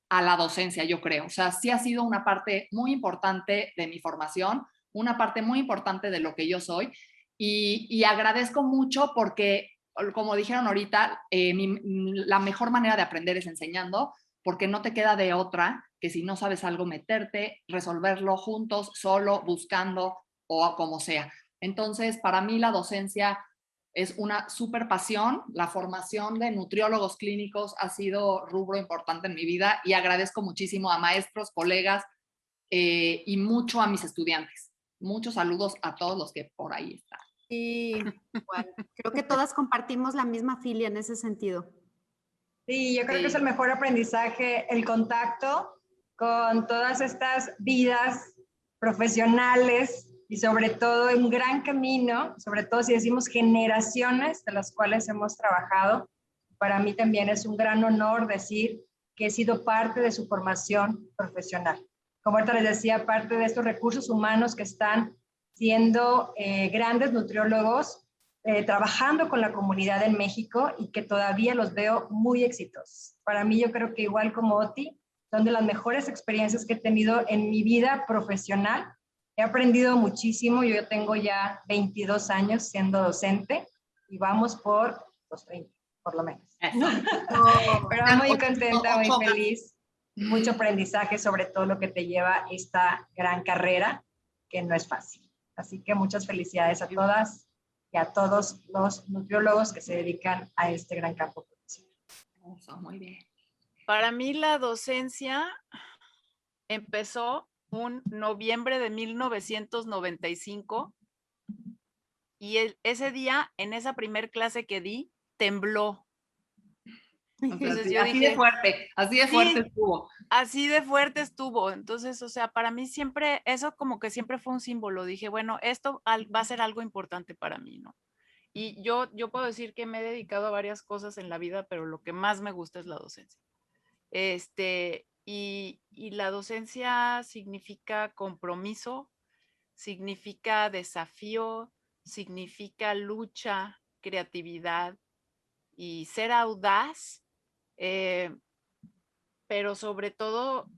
a la docencia, yo creo. O sea, sí ha sido una parte muy importante de mi formación, una parte muy importante de lo que yo soy. Y agradezco mucho porque, como dijeron ahorita, la mejor manera de aprender es enseñando, porque no te queda de otra que si no sabes algo, meterte, resolverlo juntos, solo, buscando o como sea. Entonces, para mí la docencia es una súper pasión. La formación de nutriólogos clínicos ha sido rubro importante en mi vida y agradezco muchísimo a maestros, colegas y mucho a mis estudiantes. Muchos saludos a todos los que por ahí están. Sí, igual. Creo que todas compartimos la misma filia en ese sentido. Sí, yo creo que es el mejor aprendizaje, el contacto con todas estas vidas profesionales y sobre todo un gran camino, sobre todo si decimos generaciones de las cuales hemos trabajado. Para mí también es un gran honor decir que he sido parte de su formación profesional. Como ahorita les decía, parte de estos recursos humanos que están siendo grandes nutriólogos, trabajando con la comunidad en México y que todavía los veo muy exitosos. Para mí yo creo que igual como Oti, son de las mejores experiencias que he tenido en mi vida profesional. He aprendido muchísimo, yo tengo ya 22 años siendo docente y vamos por los 30, por lo menos. Pero muy contenta, muy feliz, mucho aprendizaje sobre todo lo que te lleva esta gran carrera, que no es fácil. Así que muchas felicidades a todas y a todos los nutriólogos que se dedican a este gran campo profesional. Muy bien. Para mí la docencia empezó un noviembre de 1995 y ese día, en esa primer clase que di, tembló. Entonces yo dije, así de fuerte estuvo. Así de fuerte estuvo. Entonces, o sea, para mí siempre, eso como que siempre fue un símbolo. Dije, bueno, esto va a ser algo importante para mí, ¿no? Y yo puedo decir que me he dedicado a varias cosas en la vida, pero lo que más me gusta es la docencia. Y la docencia significa compromiso, significa desafío, significa lucha, creatividad y ser audaz, pero sobre todo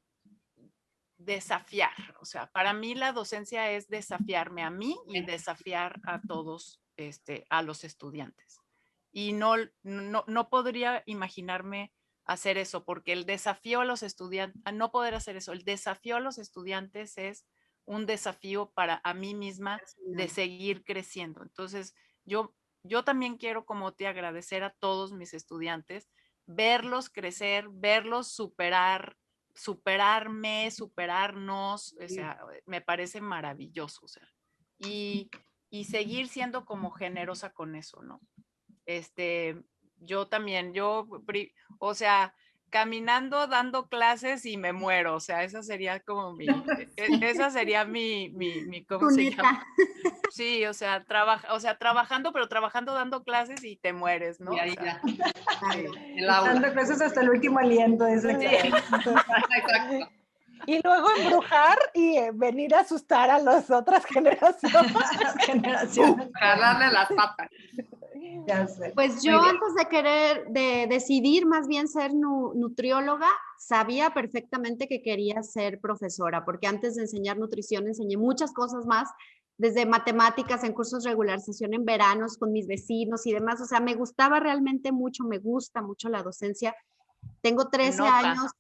desafiar. O sea, para mí la docencia es desafiarme a mí y desafiar a todos, a los estudiantes. Y no podría imaginarme hacer eso, porque el desafío a los estudiantes, a no poder hacer eso, el desafío a los estudiantes es un desafío para a mí misma de seguir creciendo. Entonces, yo también quiero, como te agradecer a todos mis estudiantes, verlos crecer, verlos superarme, superarnos, o sea, me parece maravilloso, o sea, y seguir siendo como generosa con eso, ¿no? Yo también, o sea, caminando, dando clases y me muero, o sea, esa sería como esa sería mi ¿cómo se llama? Sí, o sea, trabajando, pero trabajando, dando clases y te mueres, ¿no? Y ahí o sea, ya. Dando clases hasta el último aliento. Exacto. Y luego embrujar y venir a asustar a las otras generaciones. Jalarle las patas. Ya sé. Pues yo antes de decidir más bien ser nutrióloga, sabía perfectamente que quería ser profesora, porque antes de enseñar nutrición enseñé muchas cosas más, desde matemáticas en cursos de regularización en veranos con mis vecinos y demás. O sea, me gustaba realmente mucho, me gusta mucho la docencia. Tengo 13 años.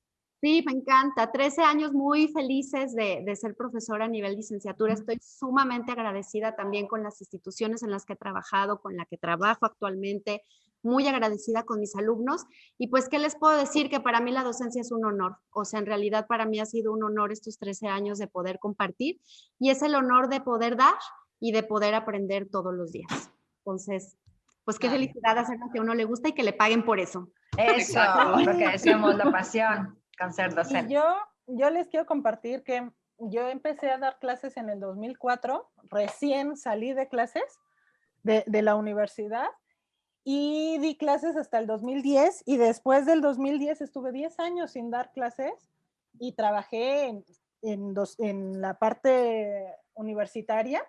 Sí, me encanta. 13 años muy felices de ser profesora a nivel licenciatura. Estoy sumamente agradecida también con las instituciones en las que he trabajado, con la que trabajo actualmente. Muy agradecida con mis alumnos. Y pues, ¿qué les puedo decir? Que para mí la docencia es un honor. O sea, en realidad para mí ha sido un honor estos 13 años de poder compartir. Y es el honor de poder dar y de poder aprender todos los días. Entonces, pues qué felicidad hacer lo que a uno le gusta y que le paguen por eso. Eso, lo que decíamos, la pasión. con ser docente. Y yo les quiero compartir que yo empecé a dar clases en el 2004, recién salí de clases de la universidad y di clases hasta el 2010 y después del 2010 estuve 10 años sin dar clases y trabajé en la parte universitaria,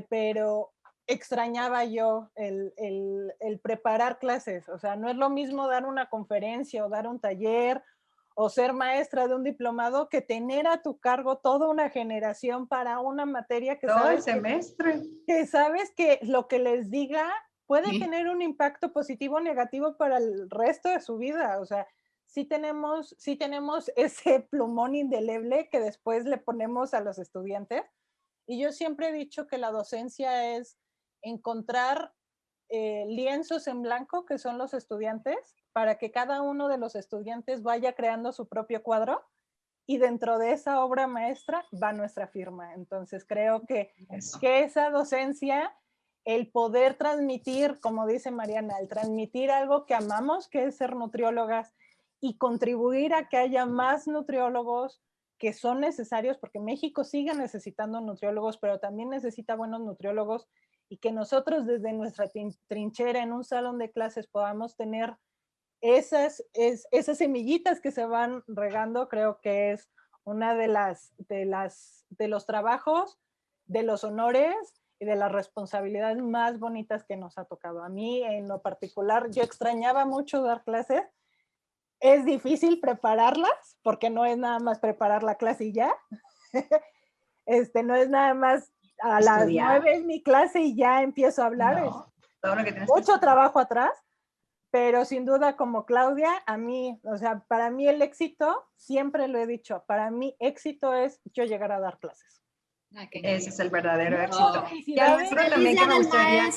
pero extrañaba yo el preparar clases. O sea, no es lo mismo dar una conferencia o dar un taller o ser maestra de un diplomado que tener a tu cargo toda una generación para una materia que todo el semestre. Que sabes que lo que les diga puede tener un impacto positivo o negativo para el resto de su vida. O sea, sí tenemos ese plumón indeleble que después le ponemos a los estudiantes. Y yo siempre he dicho que la docencia es encontrar lienzos en blanco, que son los estudiantes, para que cada uno de los estudiantes vaya creando su propio cuadro y dentro de esa obra maestra va nuestra firma. Entonces creo que esa docencia, el poder transmitir, como dice Mariana, el transmitir algo que amamos, que es ser nutriólogas, y contribuir a que haya más nutriólogos que son necesarios, porque México sigue necesitando nutriólogos, pero también necesita buenos nutriólogos, y que nosotros desde nuestra trinchera en un salón de clases podamos tener esas semillitas que se van regando. Creo que es una de los trabajos, de los honores y de las responsabilidades más bonitas que nos ha tocado. A mí en lo particular, yo extrañaba mucho dar clases. Es difícil prepararlas, porque no es nada más preparar la clase y ya. No es nada más a las 9 es mi clase y ya empiezo a hablar. No, todo lo que tienes mucho trabajo atrás, pero sin duda como Claudia, a mí, o sea, para mí el éxito, siempre lo he dicho, para mí éxito es yo llegar a dar clases. Ese es el verdadero éxito. Y algo también que me gustaría...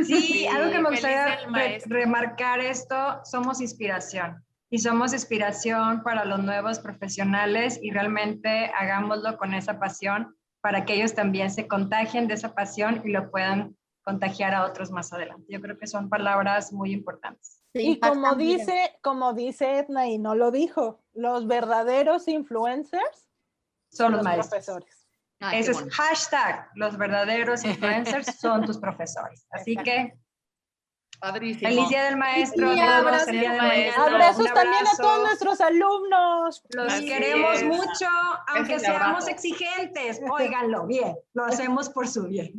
Sí, algo que me gustaría remarcar esto, somos inspiración. Y somos inspiración para los nuevos profesionales y realmente hagámoslo con esa pasión para que ellos también se contagien de esa pasión y lo puedan contagiar a otros más adelante. Yo creo que son palabras muy importantes. Y como dice Edna, y no lo dijo, los verdaderos influencers son los maestros. Profesores. Ese es hashtag, los verdaderos influencers son tus profesores. Así que, padrísimo. Feliz Día del Maestro. Y abrazos también a todos nuestros alumnos. Los queremos mucho, aunque seamos exigentes. Óiganlo bien, lo hacemos por su bien.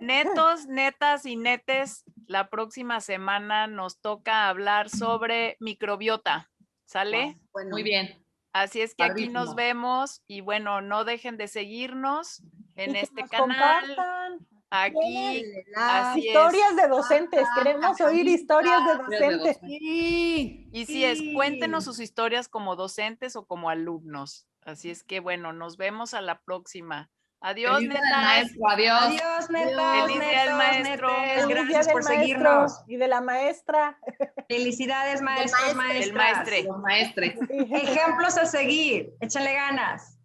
Netos, netas y netes, la próxima semana nos toca hablar sobre microbiota. ¿Sale? Bueno, muy bien. Así es que aquí nos vemos y bueno, no dejen de seguirnos en este canal. Compartan. Aquí, así historias de docentes, queremos oír historias de docentes. Sí. Y si es, cuéntenos sus historias como docentes o como alumnos. Así es que bueno, nos vemos a la próxima. Adiós, netas. Adiós. Adiós, netas. Feliz Día del Maestro. Gracias por seguirnos. Y de la maestra. Felicidades, maestros, maestras. Los maestres. Ejemplos a seguir. Échale ganas.